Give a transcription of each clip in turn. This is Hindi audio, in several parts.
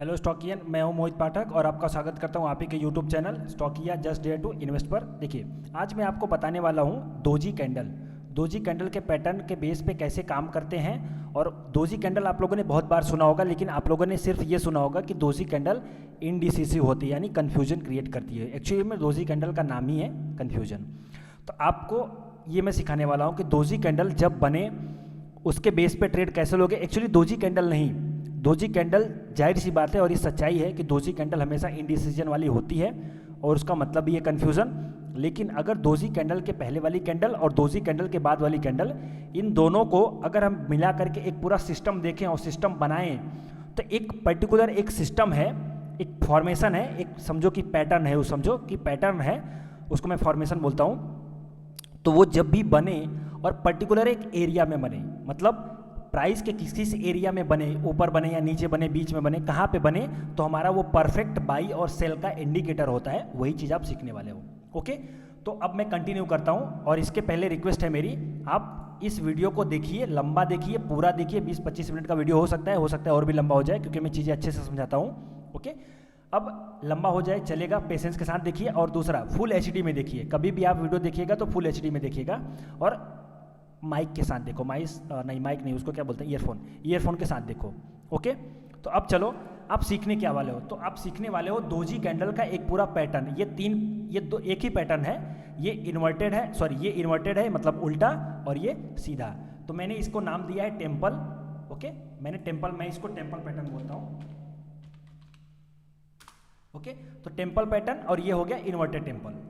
हेलो स्टॉकियन, मैं हूं मोहित पाठक और आपका स्वागत करता हूं आप ही के YouTube channel Stockia just dare to invest पर। देखिए, आज मैं आपको बताने वाला हूं दोजी कैंडल के पैटर्न के बेस पे कैसे काम करते हैं। और दोजी कैंडल आप लोगों ने बहुत बार सुना होगा, लेकिन आप लोगों ने सिर्फ ये सुना होगा कि दोजी कैंडल इनडिसिसिव होती है, यानी कन्फ्यूजन क्रिएट करती है। एक्चुअली में दोजी कैंडल का नाम ही है कन्फ्यूजन। तो आपको ये मैं सिखाने वाला हूँ कि दोजी कैंडल जब बने उसके बेस पे ट्रेड कैसे लोगे। एक्चुअली दोजी कैंडल नहीं, दोजी कैंडल जाहिर सी बात है और ये सच्चाई है कि दोजी कैंडल हमेशा इंडिसीजन वाली होती है और उसका मतलब भी है कन्फ्यूज़न। लेकिन अगर दोजी कैंडल के पहले वाली कैंडल और दोजी कैंडल के बाद वाली कैंडल, इन दोनों को अगर हम मिला करके एक पूरा सिस्टम देखें और सिस्टम बनाएं, तो एक पर्टिकुलर एक सिस्टम है, एक फॉर्मेशन है, एक समझो कि पैटर्न है, वो समझो कि पैटर्न है, उसको मैं फॉर्मेशन बोलता हूँ। तो वो जब भी बने और पर्टिकुलर एक एरिया में बने, मतलब प्राइस के किस एरिया में बने, ऊपर बने या नीचे बने, बीच में बने, कहाँ पे बने, तो हमारा वो परफेक्ट बाई और सेल का इंडिकेटर होता है। वही चीज़ आप सीखने वाले हो। ओके, तो अब मैं कंटिन्यू करता हूँ और इसके पहले रिक्वेस्ट है मेरी, आप इस वीडियो को देखिए, लंबा देखिए, पूरा देखिए। 20-25 मिनट का वीडियो हो सकता है और भी लंबा हो जाए, क्योंकि मैं चीज़ें अच्छे से समझाता हूँ। ओके, अब लंबा हो जाए चलेगा, पेशेंस के साथ देखिए। और दूसरा, फुल एचडी में देखिए। कभी भी आप वीडियो देखिएगा तो फुल एचडी में देखिएगा और माइक के साथ देखो। माइक नहीं, उसको क्या बोलते हैं, ईयरफोन के साथ देखो। ओके, तो अब चलो, आप सीखने क्या वाले हो, तो आप सीखने वाले हो दोजी कैंडल का एक पूरा पैटर्न। ये दो एक ही पैटर्न है। ये इन्वर्टेड है मतलब उल्टा, और ये सीधा। तो मैंने इसको नाम दिया है टेम्पल। ओके, मैं इसको टेम्पल पैटर्न बोलता हूँ। ओके, तो टेम्पल पैटर्न, और ये हो गया इन्वर्टेड टेम्पल।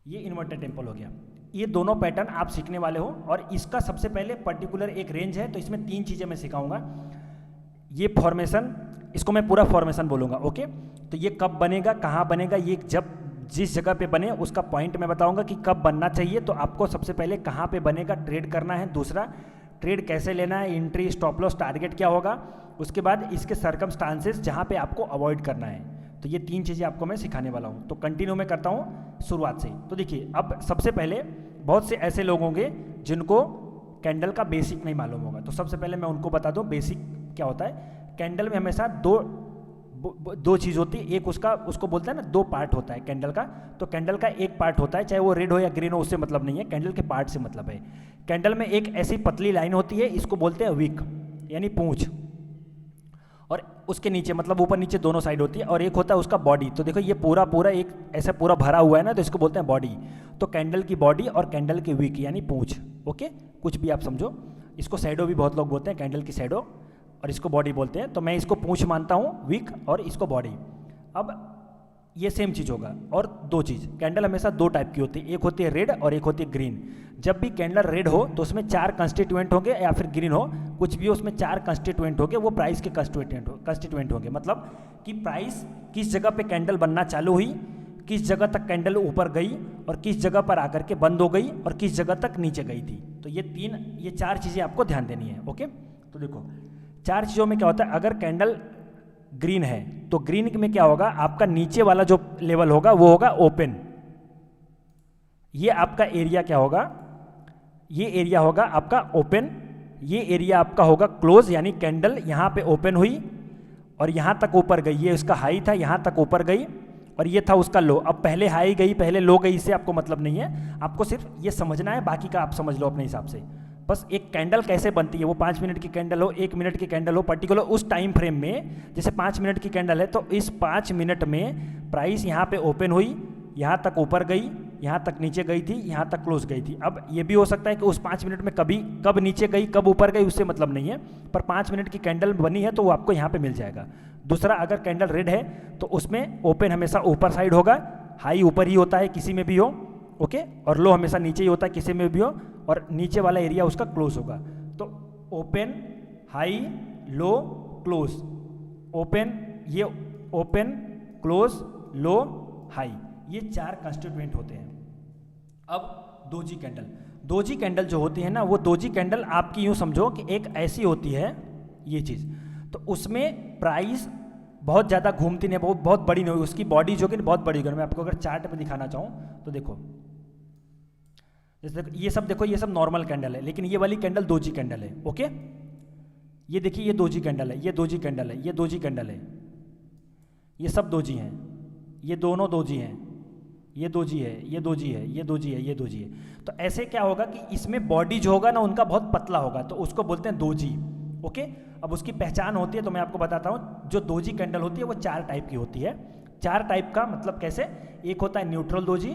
ये इन्वर्टेड टेम्पल हो गया। ये दोनों पैटर्न आप सीखने वाले हो। और इसका सबसे पहले पर्टिकुलर एक रेंज है, तो इसमें 3 चीज़ें मैं सिखाऊंगा। ये फॉर्मेशन, इसको मैं पूरा फॉर्मेशन बोलूँगा। ओके, तो ये कब बनेगा, कहाँ बनेगा, ये जब जिस जगह पे बने उसका पॉइंट मैं बताऊंगा कि कब बनना चाहिए। तो आपको सबसे पहले कहाँ पे बनेगा ट्रेड करना है, दूसरा ट्रेड कैसे लेना है, एंट्री, स्टॉप लॉस, टारगेट क्या होगा, उसके बाद इसके सर्कमस्टांसेस जहाँ पे आपको अवॉइड करना है। तो ये 3 चीज़ें आपको मैं सिखाने वाला हूँ। तो कंटिन्यू मैं करता हूँ शुरुआत से। तो देखिए, अब सबसे पहले बहुत से ऐसे लोग होंगे जिनको कैंडल का बेसिक नहीं मालूम होगा, तो सबसे पहले मैं उनको बता दूँ बेसिक क्या होता है। कैंडल में हमेशा दो चीज़ होती है। एक उसको बोलते हैं ना, 2 पार्ट होता है कैंडल का। तो कैंडल का एक पार्ट होता है, चाहे वो रेड हो या ग्रीन हो, उससे मतलब नहीं है, कैंडल के पार्ट से मतलब है। कैंडल में एक ऐसी पतली लाइन होती है, इसको बोलते हैं विक, यानी पूंछ, और उसके नीचे मतलब ऊपर नीचे दोनों साइड होती है, और एक होता है उसका बॉडी। तो देखो, ये पूरा एक ऐसा पूरा भरा हुआ है ना, तो इसको बोलते हैं बॉडी। तो कैंडल की बॉडी और कैंडल की विक यानी पूंछ। ओके, कुछ भी आप समझो। इसको शैडो भी बहुत लोग बोलते हैं, कैंडल की शैडो, और इसको बॉडी बोलते हैं। तो मैं इसको पूंछ मानता हूँ, विक, और इसको बॉडी। अब ये सेम चीज़ होगा। और 2 चीज़, कैंडल हमेशा 2 टाइप की होती है, एक होती है रेड और एक होती है ग्रीन। जब भी कैंडल रेड हो तो उसमें 4 कंस्टिट्यूएंट होंगे, या फिर ग्रीन हो, कुछ भी हो, उसमें 4 कंस्टिट्यूएंट होंगे, वो प्राइस के कंस्टिट्यूएंट होंगे। मतलब कि प्राइस किस जगह पे कैंडल बनना चालू हुई, किस जगह तक कैंडल ऊपर गई, और किस जगह पर आकर के बंद हो गई, और किस जगह तक नीचे गई थी। तो ये 4 चीज़ें आपको ध्यान देनी है। ओके, तो देखो 4 चीज़ों में क्या होता है। अगर कैंडल ग्रीन है तो ग्रीन में क्या होगा, आपका नीचे वाला जो लेवल होगा वो होगा ओपन। ये आपका एरिया क्या होगा, ये एरिया होगा आपका ओपन। ये एरिया आपका होगा क्लोज, यानी कैंडल यहाँ पे ओपन हुई और यहाँ तक ऊपर गई, ये उसका हाई था, यहाँ तक ऊपर गई, और ये था उसका लो। अब पहले हाई गई, पहले लो गई, इससे आपको मतलब नहीं है, आपको सिर्फ ये समझना है, बाकी का आप समझ लो अपने हिसाब से। बस एक कैंडल कैसे बनती है, वो 5 मिनट की कैंडल हो, 1 मिनट की कैंडल हो, पर्टिकुलर उस टाइम फ्रेम में, जैसे 5 मिनट की कैंडल है, तो इस 5 मिनट में प्राइस यहाँ पे ओपन हुई, यहाँ तक ऊपर गई, यहाँ तक नीचे गई थी, यहाँ तक क्लोज गई थी। अब ये भी हो सकता है कि उस 5 मिनट में कब नीचे गई, कब ऊपर गई, उससे मतलब नहीं है, पर 5 मिनट की कैंडल बनी है तो वो आपको यहाँ पे मिल जाएगा। दूसरा, अगर कैंडल रेड है तो उसमें ओपन हमेशा ऊपर साइड होगा, हाई ऊपर ही होता है किसी में भी हो, ओके, और लो हमेशा नीचे ही होता है किसी में भी हो, और नीचे वाला एरिया उसका क्लोज होगा। तो ओपन, हाई, लो, क्लोज, ओपन, ये ओपन, क्लोज, लो, हाई, ये 4 कंस्टिट्यूएंट होते हैं। अब दोजी कैंडल जो होती है ना, वो दोजी कैंडल आपकी यूँ समझो कि एक ऐसी होती है ये चीज़, तो उसमें प्राइस बहुत ज़्यादा घूमती नहीं, बहुत बड़ी नहीं होगी, उसकी बॉडी जो कि बहुत बड़ी होगी। मैं आपको अगर चार्ट पे दिखाना चाहूँ तो देखो, जैसे ये सब देखो, ये सब नॉर्मल कैंडल है, लेकिन ये वाली कैंडल दोजी कैंडल है। ओके, ये देखिए, ये दोजी कैंडल है, ये दोजी कैंडल है, ये दोजी कैंडल है, ये सब दोजी हैं, ये दोनों दोजी हैं, ये दोजी है, ये दोजी है, ये दोजी है, ये दोजी है। तो ऐसे क्या होगा कि इसमें बॉडी जो होगा ना उनका बहुत पतला होगा, तो उसको बोलते हैं दोजी। ओके, अब उसकी पहचान होती है, तो मैं आपको बताता हूँ। जो दोजी कैंडल होती है वो 4 टाइप की होती है। 4 टाइप का मतलब कैसे, एक होता है न्यूट्रल दोजी,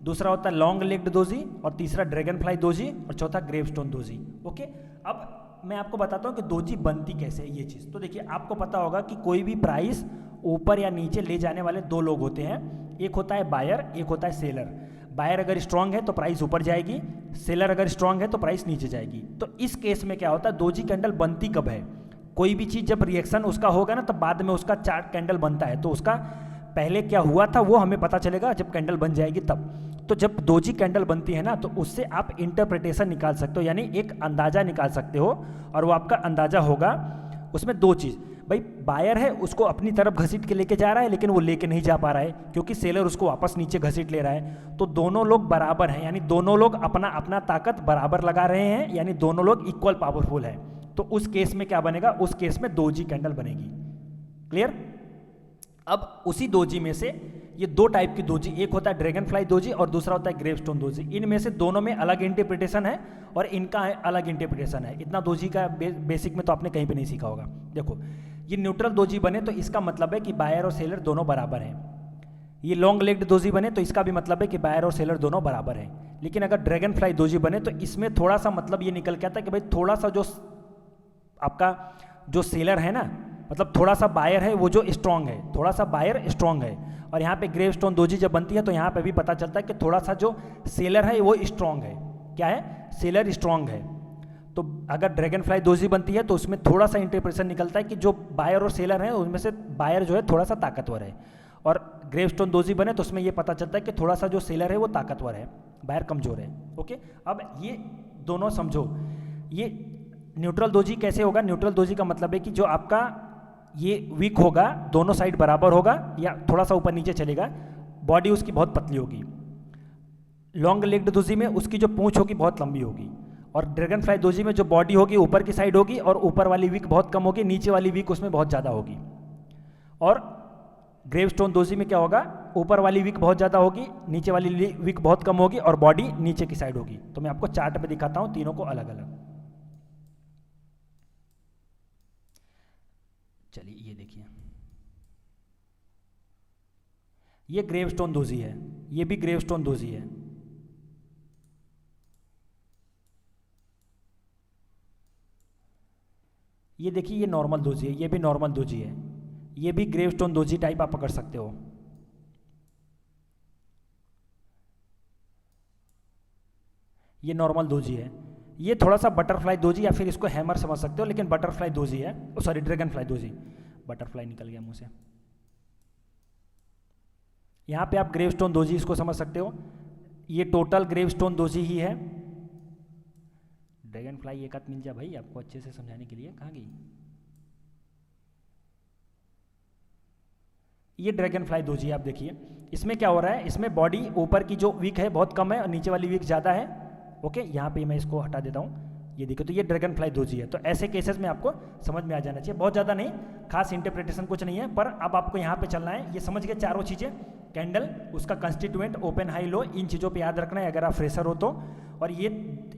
दूसरा होता है लॉन्ग लेग्ड दोजी, और तीसरा ड्रैगन फ्लाई दोजी, और चौथा ग्रेवस्टोन दोजी। ओके, अब मैं आपको बताता हूँ कि दोजी बनती कैसे है ये चीज़। तो देखिए, आपको पता होगा कि कोई भी प्राइस ऊपर या नीचे ले जाने वाले 2 लोग होते हैं, एक होता है बायर, एक होता है सेलर। बायर अगर स्ट्रांग है तो प्राइस ऊपर जाएगी, सेलर अगर स्ट्रांग है तो प्राइस नीचे जाएगी। तो इस केस में क्या होता है, दोजी कैंडल बनती कब है, कोई भी चीज़ जब रिएक्शन उसका होगा ना, तब बाद में उसका चार्ट कैंडल बनता है। तो उसका पहले क्या हुआ था वो हमें पता चलेगा जब कैंडल बन जाएगी तब। तो जब दोजी कैंडल बनती है ना, तो उससे आप इंटरप्रिटेशन निकाल सकते हो, यानी एक अंदाज़ा निकाल सकते हो। और वो आपका अंदाज़ा होगा उसमें 2 चीज़, भाई बायर है उसको अपनी तरफ घसीट के लेके जा रहा है, लेकिन वो लेके नहीं जा पा रहा है क्योंकि सेलर उसको वापस नीचे घसीट ले रहा है। तो दोनों लोग बराबर हैं, यानी दोनों लोग अपना अपना ताकत बराबर लगा रहे हैं, यानी दोनों लोग इक्वल पावरफुल है। तो उस केस में क्या बनेगा, उस केस में दोजी कैंडल बनेगी। क्लियर। अब उसी दोजी में से ये 2 टाइप की दोजी, एक होता है ड्रैगन फ्लाई दोजी और दूसरा होता है ग्रेवस्टोन दोजी। इनमें से दोनों में अलग इंटरप्रिटेशन है और इनका अलग इंटरप्रिटेशन है। इतना दोजी का बेसिक में तो आपने कहीं पे नहीं सीखा होगा। देखो, ये न्यूट्रल दोजी बने तो इसका मतलब है कि बायर और सेलर दोनों बराबर हैं। ये लॉन्ग लेग्ड दोजी बने तो इसका भी मतलब है कि बायर और सेलर दोनों बराबर हैं। लेकिन अगर ड्रैगन फ्लाई दोजी बने तो इसमें थोड़ा सा मतलब ये निकल के आता है कि भाई थोड़ा सा जो आपका जो सेलर है ना, मतलब थोड़ा सा बायर है वो जो स्ट्रांग है, थोड़ा सा बायर स्ट्रांग है। और यहाँ पे ग्रेवस्टोन दोजी जब बनती है तो यहाँ पे भी पता चलता है कि थोड़ा सा जो सेलर है वो स्ट्रांग है। क्या है, सेलर स्ट्रांग है। तो अगर ड्रैगन फ्लाई दोजी बनती है तो उसमें थोड़ा सा इंटरप्रिटेशन निकलता है कि जो बायर और सेलर है उनमें से बायर जो है थोड़ा सा ताकतवर है, और ग्रेवस्टोन दोजी बने तो उसमें ये पता चलता है कि थोड़ा सा जो सेलर है वो ताकतवर है, बायर कमजोर है। ओके, अब ये दोनों समझो। ये न्यूट्रल दोजी कैसे होगा, न्यूट्रल दोजी का मतलब है कि जो आपका ये वीक होगा, दोनों साइड बराबर होगा या थोड़ा सा ऊपर नीचे चलेगा, बॉडी उसकी बहुत पतली होगी। लॉन्ग लेग्ड दोजी में उसकी जो पूंछ होगी बहुत लंबी होगी, और ड्रैगन फ्लाई दोजी में जो बॉडी होगी ऊपर की साइड होगी और ऊपर वाली वीक बहुत कम होगी, नीचे वाली वीक उसमें बहुत ज़्यादा होगी। और ग्रेवस्टोन दोजी में क्या होगा, ऊपर वाली वीक बहुत ज़्यादा होगी, नीचे वाली वीक बहुत कम होगी और बॉडी नीचे की साइड होगी। तो मैं आपको चार्ट में दिखाता हूँ तीनों को अलग अलग। चलिए, ये देखिए, ये ग्रेवस्टोन दोजी है, ये भी ग्रेवस्टोन दोजी है। ये देखिए, ये नॉर्मल दोजी है, ये भी नॉर्मल दोजी है, ये भी ग्रेवस्टोन दोजी टाइप आप पकड़ सकते हो। ये नॉर्मल दोजी है। ये थोड़ा सा बटरफ्लाई दोजी या फिर इसको हैमर समझ सकते हो, लेकिन बटरफ्लाई दोजी है। Sorry, dragon fly doji, butterfly निकल गया मुंह से। यहाँ पे आप ग्रेवस्टोन दोजी इसको समझ सकते हो। ये टोटल ग्रेवस्टोन दोजी ही है। ड्रैगन फ्लाई एक हाथ मिल जा भाई आपको अच्छे से समझाने के लिए, कहाँ गई? ये ड्रैगन फ्लाई दोजी आप देखिए, इसमें क्या हो रहा है, इसमें बॉडी ऊपर की जो वीक है बहुत कम है और नीचे वाली वीक ज़्यादा है। ओके, यहाँ पे मैं इसको हटा देता हूँ। ये देखो, तो ये ड्रैगन फ्लाई दोजी है। तो ऐसे केसेस में आपको समझ में आ जाना चाहिए, बहुत ज़्यादा नहीं, खास इंटरप्रिटेशन कुछ नहीं है, पर अब आपको यहाँ पे चलना है। ये समझ गए चारों चीज़ें, कैंडल, उसका कंस्टिट्यूएंट, ओपन हाई लो, इन चीज़ों पे याद रखना है अगर आप फ्रेशर हो तो। और ये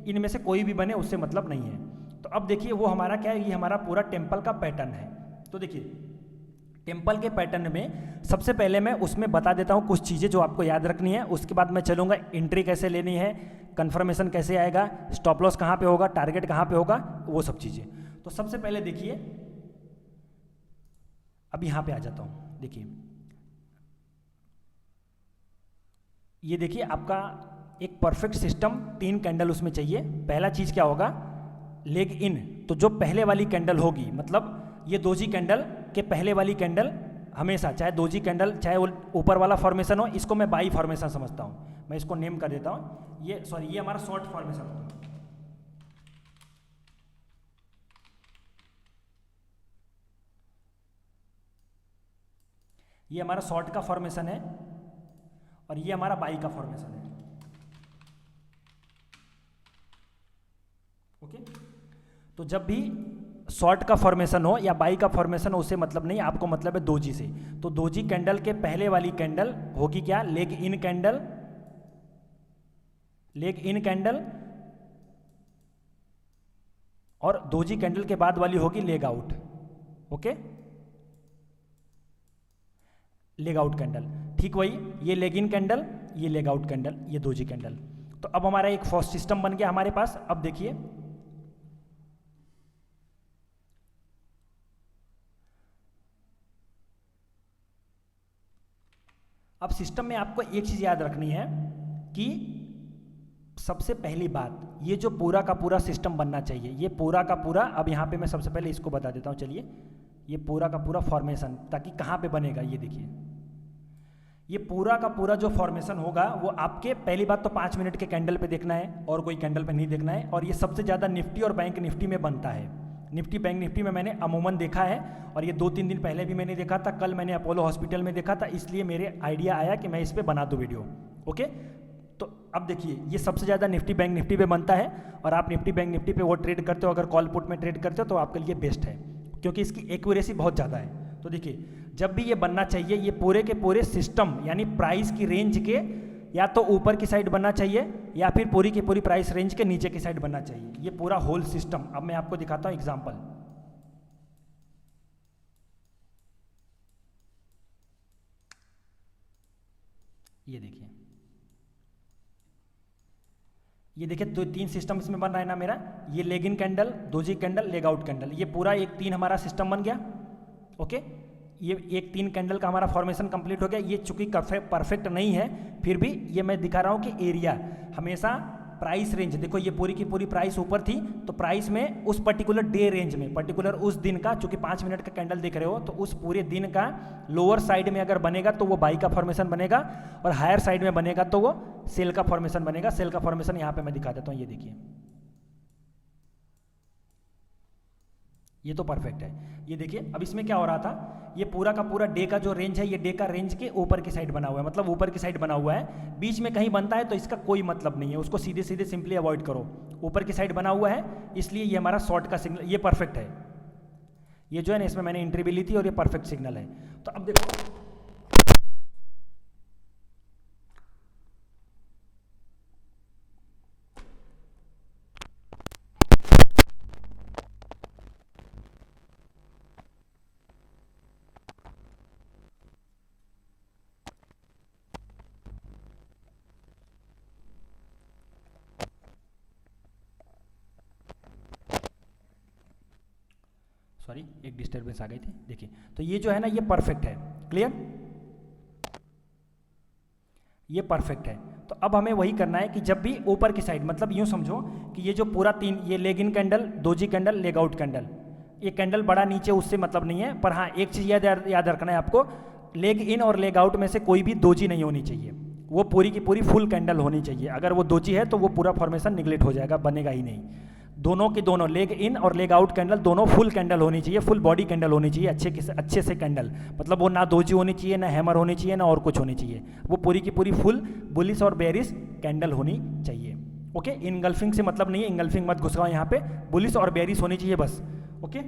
इनमें से कोई भी बने उससे मतलब नहीं है। तो अब देखिए, वो हमारा क्या है, ये हमारा पूरा टेम्पल का पैटर्न है। तो देखिए, टेम्पल के पैटर्न में सबसे पहले मैं उसमें बता देता हूँ कुछ चीज़ें जो आपको याद रखनी है। उसके बाद मैं चलूँगा एंट्री कैसे लेनी है, कन्फर्मेशन कैसे आएगा, स्टॉप लॉस कहाँ पे होगा, टारगेट कहाँ पे होगा, वो सब चीज़ें। तो सबसे पहले देखिए, अब यहाँ पे आ जाता हूँ। देखिए, ये देखिए आपका एक परफेक्ट सिस्टम, 3 कैंडल उसमें चाहिए। पहला चीज़ क्या होगा, लेग इन। तो जो पहले वाली कैंडल होगी, मतलब ये दोजी कैंडल के पहले वाली कैंडल हमेशा, चाहे दोजी कैंडल चाहे वो ऊपर वाला फॉर्मेशन हो, इसको मैं बाई फॉर्मेशन समझता हूँ। मैं इसको नेम कर देता हूँ, ये सॉरी, ये हमारा शॉर्ट फॉर्मेशन होता है। ये हमारा शॉर्ट का फॉर्मेशन है और ये हमारा बाई का फॉर्मेशन है। तो जब भी शॉर्ट का फॉर्मेशन हो या बाई का फॉर्मेशन हो उससे मतलब नहीं, आपको मतलब है दोजी से। तो दोजी कैंडल के पहले वाली कैंडल होगी क्या, leg in candle, leg in candle, और दोजी कैंडल के बाद वाली होगी leg out. Okay, leg out candle, ठीक वही, ये लेग इन कैंडल, ये लेग आउट कैंडल, ये दोजी कैंडल। तो अब हमारा एक फर्स्ट सिस्टम बन गया हमारे पास। अब देखिए, अब सिस्टम में आपको एक चीज याद रखनी है कि सबसे पहली बात, ये जो पूरा का पूरा सिस्टम बनना चाहिए, ये पूरा का पूरा, अब यहाँ पे मैं सबसे पहले इसको बता देता हूँ, चलिए, ये पूरा का पूरा फॉर्मेशन, ताकि कहाँ पे बनेगा, ये देखिए, ये पूरा का पूरा जो फॉर्मेशन होगा वो आपके, पहली बात तो 5 मिनट के कैंडल पे देखना है और कोई कैंडल पे नहीं देखना है। और ये सबसे ज़्यादा निफ्टी और बैंक निफ्टी में बनता है। निफ्टी बैंक निफ्टी में मैंने अमूमन देखा है, और ये 2-3 दिन पहले भी मैंने देखा था, कल मैंने अपोलो हॉस्पिटल में देखा था, इसलिए मेरे आइडिया आया कि मैं इस पर बना दूँ वीडियो। ओके, तो अब देखिए, ये सबसे ज़्यादा निफ्टी बैंक निफ्टी पे बनता है, और आप निफ्टी बैंक निफ्टी पे वो ट्रेड करते हो, अगर कॉल पुट में ट्रेड करते हो तो आपके लिए बेस्ट है, क्योंकि इसकी एक्यूरेसी बहुत ज़्यादा है। तो देखिए, जब भी ये बनना चाहिए, ये पूरे के पूरे सिस्टम यानी प्राइस की रेंज के या तो ऊपर की साइड बनना चाहिए, या फिर पूरी की पूरी प्राइस रेंज के नीचे की साइड बनना चाहिए, ये पूरा होल सिस्टम। अब मैं आपको दिखाता हूँ एग्जांपल। ये देखिए, ये देखिए, तो 3 सिस्टम इसमें बन रहा है ना मेरा, ये leg in candle, doji candle, leg out candle, ये पूरा एक 3 हमारा सिस्टम बन गया। ओके, ये एक 3 कैंडल का हमारा फॉर्मेशन कंप्लीट हो गया। ये चूंकि परफेक्ट नहीं है, फिर भी ये मैं दिखा रहा हूँ कि एरिया हमेशा प्राइस रेंज, देखो ये पूरी की पूरी प्राइस ऊपर थी, तो प्राइस में उस पर्टिकुलर डे रेंज में, पर्टिकुलर उस दिन का, चूंकि 5 मिनट का कैंडल देख रहे हो, तो उस पूरे दिन का लोअर साइड में अगर बनेगा तो वो बाई का फॉर्मेशन बनेगा, और हायर साइड में बनेगा तो वो सेल का फॉर्मेशन बनेगा। सेल का फॉर्मेशन यहाँ पे मैं दिखा देता हूँ, ये देखिए, ये तो परफेक्ट है। ये देखिए, अब इसमें क्या हो रहा था, ये पूरा का पूरा डे का जो रेंज है, ये डे का रेंज के ऊपर की साइड बना हुआ है, मतलब ऊपर की साइड बना हुआ है। बीच में कहीं बनता है तो इसका कोई मतलब नहीं है, उसको सीधे सीधे सिंपली अवॉइड करो। ऊपर की साइड बना हुआ है, इसलिए ये हमारा शॉर्ट का सिग्नल, ये परफेक्ट है। ये जो है ना, इसमें मैंने एंट्री भी ली थी और ये परफेक्ट सिग्नल है। तो अब देखो, सॉरी, एक डिस्टर्बेंस आ गई थी। देखिए, तो ये जो है ना, ये परफेक्ट है, क्लियर, ये परफेक्ट है। तो अब हमें वही करना है कि जब भी ऊपर की साइड, मतलब यूँ समझो कि ये जो पूरा 3, ये leg in candle, doji candle, leg out candle, ये कैंडल बड़ा नीचे उससे मतलब नहीं है, पर हाँ एक चीज़ याद रखना है आपको, लेग इन और लेग आउट में से कोई भी दोजी नहीं होनी चाहिए, वो पूरी की पूरी फुल कैंडल होनी चाहिए। अगर वो दोजी है तो वो पूरा फॉर्मेशन निगलेक्ट हो जाएगा, बनेगा ही नहीं। दोनों की दोनों, लेग इन और लेग आउट कैंडल दोनों फुल कैंडल होनी चाहिए, फुल बॉडी कैंडल होनी चाहिए, अच्छे से कैंडल, मतलब वो ना दोजी होनी चाहिए, ना हैमर होनी चाहिए, ना और कुछ होनी चाहिए, वो पूरी की पूरी फुल बुलिश और बेरिश कैंडल होनी चाहिए। ओके, इनगल्फिंग से मतलब नहीं है, इनगल्फिंग मत घुसाओ यहाँ पे, बुलिश और बेरिश होनी चाहिए बस। ओके,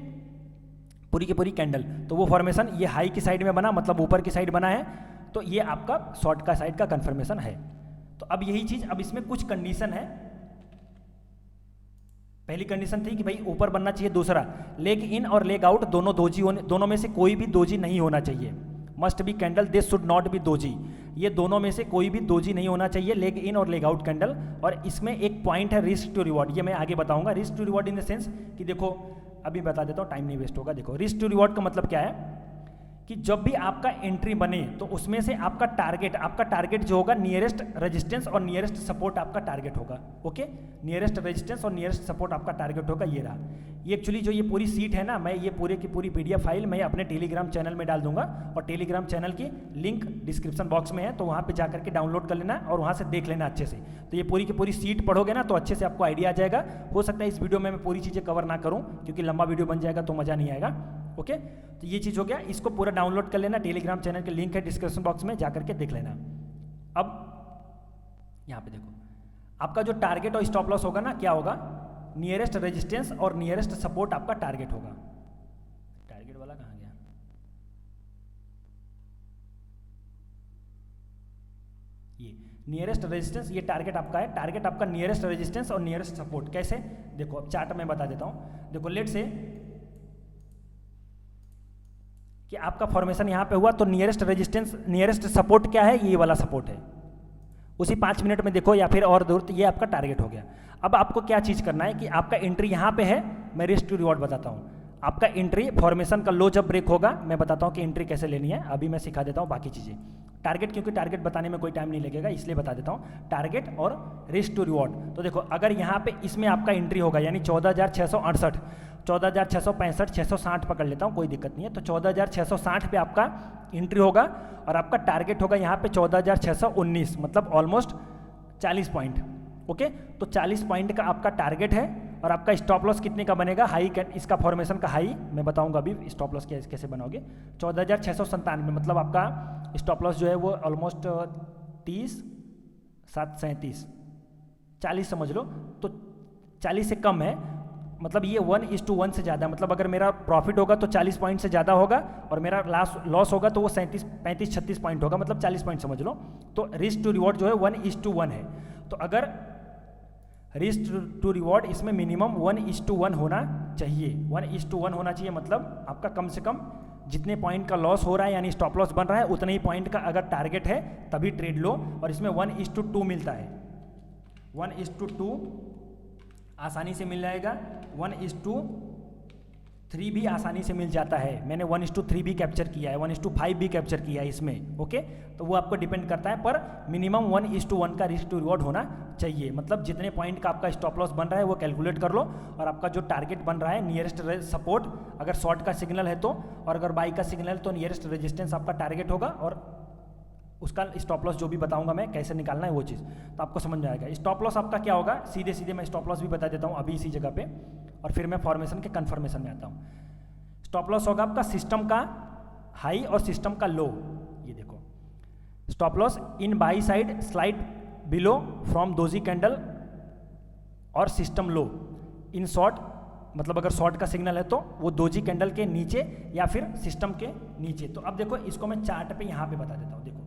पूरी की पूरी कैंडल। तो वो फॉर्मेशन ये हाई की साइड में बना, मतलब ऊपर की साइड बना है, तो ये आपका शॉर्ट का साइड का कंफर्मेशन है। तो अब यही चीज़, अब इसमें कुछ कंडीशन है। पहली कंडीशन थी कि भाई ऊपर बनना चाहिए, दूसरा लेग इन और लेग आउट दोनों दोजी होने, दोनों में से कोई भी दोजी नहीं होना चाहिए। Must be candle, this should not be doji, ये दोनों में से कोई भी दोजी नहीं होना चाहिए, लेग इन और लेग आउट कैंडल। और इसमें एक पॉइंट है रिस्क टू रिवॉर्ड, ये मैं आगे बताऊंगा। Risk to reward in the sense कि देखो, अभी बता देता हूँ, टाइम नहीं वेस्ट होगा। देखो, रिस्क टू रिवॉर्ड का मतलब क्या है कि जब भी आपका एंट्री बने तो उसमें से आपका टारगेट जो होगा, नियरेस्ट रेजिस्टेंस और नियरेस्ट सपोर्ट आपका टारगेट होगा। ओके, नियरेस्ट रेजिस्टेंस और नियरेस्ट सपोर्ट आपका टारगेट होगा, ये रहा। ये एक्चुअली जो ये पूरी सीट है ना, मैं ये पूरे की पूरी PDF फाइल मैं अपने टेलीग्राम चैनल में डाल दूंगा, और टेलीग्राम चैनल की लिंक डिस्क्रिप्शन बॉक्स में है, तो वहाँ पे जा करके डाउनलोड कर लेना और वहाँ से देख लेना अच्छे से। तो ये पूरी की पूरी सीट पढ़ोगे ना तो अच्छे से आपको आइडिया आ जाएगा। हो सकता है इस वीडियो में मैं पूरी चीज़ें कवर ना करूँ, क्योंकि लंबा वीडियो बन जाएगा तो मज़ा नहीं आएगा। ओके, तो ये चीज़ हो गया, इसको पूरा डाउनलोड कर लेना, टेलीग्राम चैनल के लिंक है डिस्क्रिप्शन बॉक्स में, जा करके देख लेना। अब यहाँ पे देखो, आपका जो टारगेट और स्टॉप लॉस होगा ना, क्या होगा, नियरेस्ट रेजिस्टेंस और नियरेस्ट सपोर्ट आपका टारगेट होगा। टारगेट वाला कहाँ गया? ये नियरेस्ट रेजिस्टेंस, ये टारगेट आपका है। टारगेट आपका नियरेस्ट रेजिस्टेंस और नियरेस्ट सपोर्ट। कैसे? देखो अब चार्ट में बता देता हूं। देखो लेट से कि आपका फॉर्मेशन यहां पे हुआ, तो नियरेस्ट रेजिस्टेंस, नियरेस्ट सपोर्ट क्या है? ये वाला सपोर्ट है। उसी 5 मिनट में देखो या फिर और दूर, तो ये आपका टारगेट हो गया। अब आपको क्या चीज़ करना है कि आपका एंट्री यहाँ पे है, मैं रिस्क टू रिवॉर्ड बताता हूँ। आपका एंट्री फॉर्मेशन का लो जब ब्रेक होगा, मैं बताता हूँ कि एंट्री कैसे लेनी है, अभी मैं सिखा देता हूँ बाकी चीज़ें। टारगेट, क्योंकि टारगेट बताने में कोई टाइम नहीं लगेगा इसलिए बता देता हूँ। टारगेट और रिस्क टू रिवॉर्ड। तो देखो अगर यहाँ पे इसमें आपका एंट्री होगा, यानी 14,668, 14,665, 660 पकड़ लेता हूँ, कोई दिक्कत नहीं है। तो 14,660 पे आपका एंट्री होगा और आपका टारगेट होगा यहाँ पे 14,619, मतलब ऑलमोस्ट 40 पॉइंट। ओके, तो 40 पॉइंट का आपका टारगेट है और आपका स्टॉप लॉस कितने का बनेगा? हाई, इसका फॉर्मेशन का हाई मैं बताऊंगा अभी स्टॉप लॉस कैसे बनाओगे। 14,697, मतलब आपका स्टॉप लॉस जो है वो ऑलमोस्ट 30, 7, 37, 40 समझ लो। तो 40 से कम है, मतलब ये 1:1 से ज़्यादा, मतलब अगर मेरा प्रॉफिट होगा तो 40 पॉइंट से ज़्यादा होगा और मेरा लॉस होगा तो वो 35-36 पॉइंट होगा, मतलब 40 पॉइंट समझ लो। तो रिस्क टू रिवॉर्ड जो है 1:1 है। तो अगर रिस्क टू रिवॉर्ड इसमें मिनिमम 1:1 होना चाहिए। 1:1 होना चाहिए, मतलब आपका कम से कम जितने पॉइंट का लॉस हो रहा है यानी स्टॉप लॉस बन रहा है उतने ही पॉइंट का अगर टारगेट है तभी ट्रेड लो। और इसमें 1:2 मिलता है, 1:2 आसानी से मिल जाएगा, 1:3 भी आसानी से मिल जाता है। मैंने 1:3 भी कैप्चर किया है, 1:5 भी कैप्चर किया है इसमें। ओके, तो वो आपको डिपेंड करता है, पर मिनिमम 1:1 का रिस्क टू रिवॉर्ड होना चाहिए। मतलब जितने पॉइंट का आपका स्टॉप लॉस बन रहा है वो कैलकुलेट कर लो, और आपका जो टारगेट बन रहा है नियरेस्ट सपोर्ट, अगर शॉर्ट का सिग्नल है तो, और अगर बाई का सिग्नल है तो नियरेस्ट रेजिस्टेंस आपका टारगेट होगा, और उसका स्टॉप लॉस जो भी बताऊंगा मैं कैसे निकालना है वो चीज़, तो आपको समझ में आएगा। स्टॉप लॉस आपका क्या होगा, सीधे सीधे मैं स्टॉप लॉस भी बता देता हूँ अभी इसी जगह पे, और फिर मैं फॉर्मेशन के कन्फर्मेशन में आता हूँ। स्टॉप लॉस होगा आपका सिस्टम का हाई और सिस्टम का लो। ये देखो stop loss in by side slide below from doji candle और सिस्टम लो इन शॉर्ट, मतलब अगर शॉर्ट का सिग्नल है तो वो दोजी कैंडल के नीचे या फिर सिस्टम के नीचे। तो अब देखो इसको मैं चार्ट पे यहाँ पे बता देता हूँ। देखो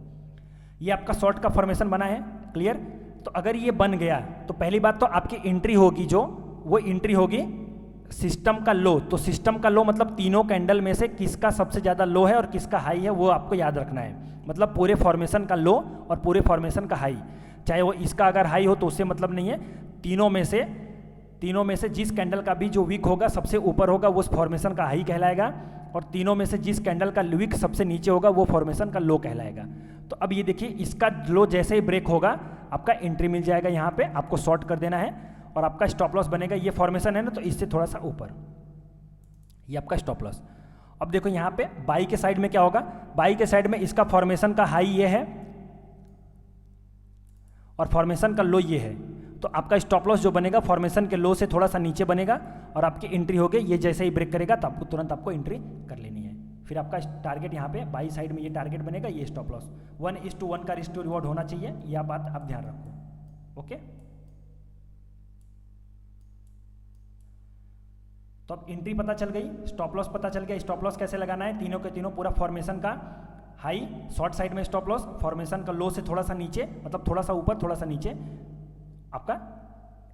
ये आपका शॉर्ट का फॉर्मेशन बना है, क्लियर। तो अगर ये बन गया तो पहली बात तो आपकी एंट्री होगी, जो वो एंट्री होगी सिस्टम का लो। तो सिस्टम का लो मतलब तीनों कैंडल में से किसका सबसे ज़्यादा लो है और किसका हाई है वो आपको याद रखना है। मतलब पूरे फॉर्मेशन का लो और पूरे फॉर्मेशन का हाई, चाहे वो इसका अगर हाई हो तो उससे मतलब नहीं है, तीनों में से जिस कैंडल का भी जो वीक होगा सबसे ऊपर होगा वो उस फॉर्मेशन का हाई कहलाएगा, और तीनों में से जिस कैंडल का वीक सबसे नीचे होगा वो फॉर्मेशन का लो कहलाएगा। तो अब ये देखिए इसका लो जैसे ही ब्रेक होगा आपका एंट्री मिल जाएगा, यहाँ पे आपको शॉर्ट कर देना है और आपका स्टॉप लॉस बनेगा। ये फॉर्मेशन है ना, तो इससे थोड़ा सा ऊपर ये आपका स्टॉप लॉस। अब देखो यहाँ पे बाई के साइड में क्या होगा, बाई के साइड में इसका फॉर्मेशन का हाई ये है और फॉर्मेशन का लो ये है। तो आपका स्टॉप लॉस जो बनेगा फॉर्मेशन के लो से थोड़ा सा नीचे बनेगा और आपकी एंट्री हो गई, ये जैसे ही ब्रेक करेगा तो आपको तुरंत आपको एंट्री कर लेनी है। फिर आपका टारगेट यहाँ पे बाई साइड में ये टारगेट बनेगा, ये स्टॉप लॉस 1:1 का रिस्क टू रिवॉर्ड होना चाहिए, यह बात आप ध्यान रखो। ओके, तो अब एंट्री पता चल गई, स्टॉप लॉस पता चल गया। स्टॉप लॉस कैसे लगाना है, तीनों के तीनों पूरा फॉर्मेशन का हाई, शॉर्ट साइड में स्टॉप लॉस, फॉर्मेशन का लो से थोड़ा सा नीचे, मतलब थोड़ा सा ऊपर थोड़ा सा नीचे। आपका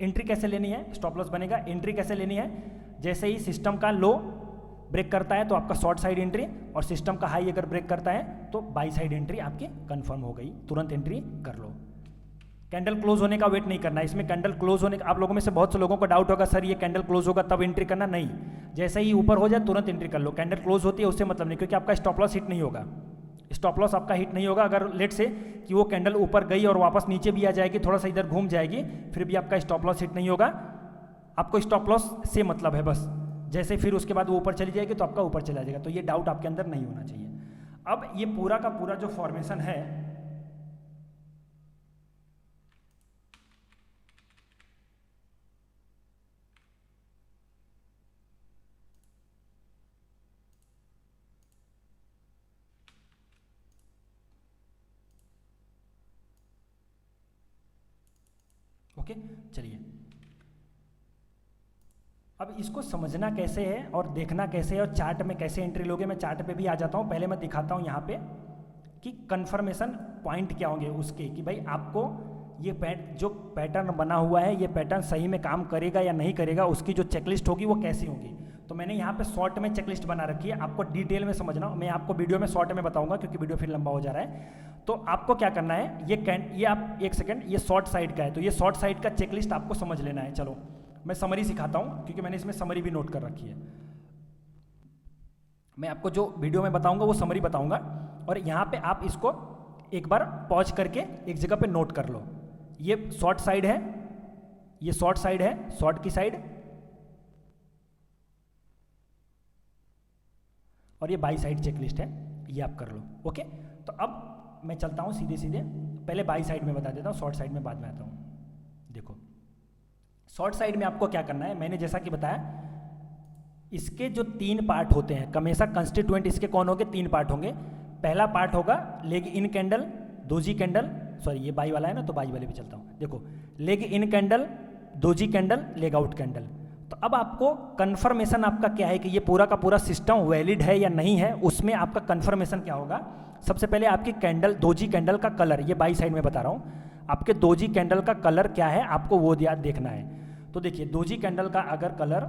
एंट्री कैसे लेनी है, स्टॉप लॉस बनेगा, एंट्री कैसे लेनी है, जैसे ही सिस्टम का लो ब्रेक करता है तो आपका शॉर्ट साइड एंट्री, और सिस्टम का हाई अगर ब्रेक करता है तो बाई साइड एंट्री आपकी कंफर्म हो गई, तुरंत एंट्री कर लो। कैंडल क्लोज होने का वेट नहीं करना है। इसमें कैंडल क्लोज होने का आप लोगों में से बहुत से लोगों को डाउट होगा, सर ये कैंडल क्लोज होगा तब एंट्री करना, नहीं, जैसे ही ऊपर हो जाए तुरंत एंट्री कर लो। कैंडल क्लोज होती है उससे मतलब नहीं, क्योंकि आपका स्टॉप लॉस हिट नहीं होगा। स्टॉप लॉस आपका हिट नहीं होगा अगर लेट से कि वो कैंडल ऊपर गई और वापस नीचे भी आ जाएगी, थोड़ा सा इधर घूम जाएगी, फिर भी आपका स्टॉप लॉस हिट नहीं होगा। आपको स्टॉप लॉस से मतलब है बस, जैसे फिर उसके बाद वो ऊपर चली जाएगी तो आपका ऊपर चला जाएगा। तो ये डाउट आपके अंदर नहीं होना चाहिए। अब ये पूरा का पूरा जो फॉर्मेशन है, ओके चलिए अब इसको समझना कैसे है और देखना कैसे है और चार्ट में कैसे एंट्री लोगे, मैं चार्ट पे भी आ जाता हूँ। पहले मैं दिखाता हूँ यहाँ पे कि कन्फर्मेशन पॉइंट क्या होंगे उसके, कि भाई आपको ये जो पैटर्न बना हुआ है ये पैटर्न सही में काम करेगा या नहीं करेगा, उसकी जो चेकलिस्ट होगी वो कैसी होगी। तो मैंने यहाँ पे शॉर्ट में चेकलिस्ट बना रखी है, आपको डिटेल में समझना, मैं आपको वीडियो में शॉर्ट में बताऊंगा क्योंकि वीडियो फिर लंबा हो जा रहा है। तो आपको क्या करना है, ये आप एक सेकंड, ये शॉर्ट साइड का है, तो ये शॉर्ट साइड का चेकलिस्ट आपको समझ लेना है। चलो मैं समरी सिखाता हूँ क्योंकि मैंने इसमें समरी भी नोट कर रखी है। मैं आपको जो वीडियो में बताऊंगा वो समरी बताऊंगा, और यहाँ पे आप इसको एक बार पॉज करके एक जगह पे नोट कर लो। ये शॉर्ट साइड है, ये शॉर्ट साइड है, शॉर्ट की साइड, और ये बाई साइड चेकलिस्ट है, ये आप कर लो। ओके, तो अब मैं चलता हूँ सीधे सीधे, पहले बाई साइड में बता देता हूँ, शॉर्ट साइड में बाद में आता हूँ। देखो शॉर्ट साइड में आपको क्या करना है, मैंने जैसा कि बताया इसके जो 3 पार्ट होते हैं, हमेशा कंस्टिट्यूएंट इसके कौन होंगे, 3 पार्ट होंगे। पहला पार्ट होगा leg in candle, doji candle, sorry ये बाई वाला है ना, तो बाई वाले भी चलता हूँ। देखो leg in candle, doji candle, leg out candle. तो अब आपको कन्फर्मेशन आपका क्या है कि ये पूरा का पूरा सिस्टम वैलिड है या नहीं है, उसमें आपका कन्फर्मेशन क्या होगा। सबसे पहले आपकी कैंडल, दोजी कैंडल का कलर, ये बाई साइड में बता रहा हूँ, आपके दोजी कैंडल का कलर क्या है आपको वो देखना है। तो देखिए दोजी कैंडल का अगर colour,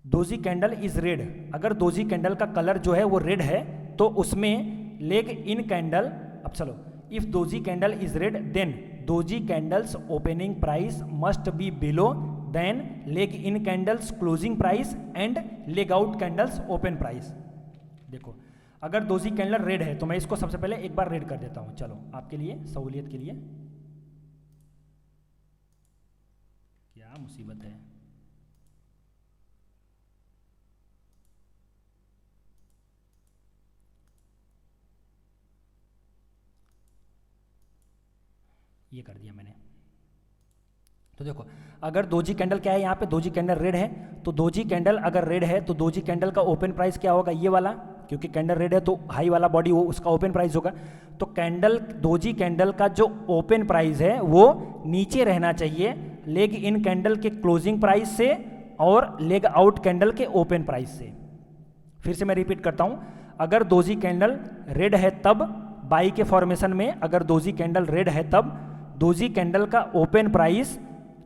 doji candle is red, अगर दोजी कैंडल का कलर जो है वो रेड है तो उसमें लेग इन कैंडल, अब चलो, if doji candle is red then doji candles opening price must be below then leg in candles closing price and leg out candles open price. देखो अगर दोजी कैंडल रेड है तो मैं इसको सबसे पहले एक बार रेड कर देता हूं, चलो आपके लिए सहूलियत के लिए। क्या मुसीबत है, ये कर दिया मैंने। तो देखो अगर दोजी कैंडल क्या है, यहाँ पे दोजी कैंडल रेड है, तो दोजी कैंडल अगर रेड है तो दोजी कैंडल का ओपन प्राइस क्या होगा, ये वाला, क्योंकि कैंडल रेड है तो हाई वाला बॉडी वो उसका ओपन प्राइस होगा। तो कैंडल, दोजी कैंडल का जो ओपन प्राइस है वो नीचे रहना चाहिए लेग इन कैंडल के क्लोजिंग प्राइस से और लेग आउट कैंडल के ओपन प्राइस से। फिर से मैं रिपीट करता हूं, अगर दोजी कैंडल रेड है तब बाई के फॉर्मेशन में, अगर दोजी कैंडल रेड है तब दोजी कैंडल का ओपन प्राइस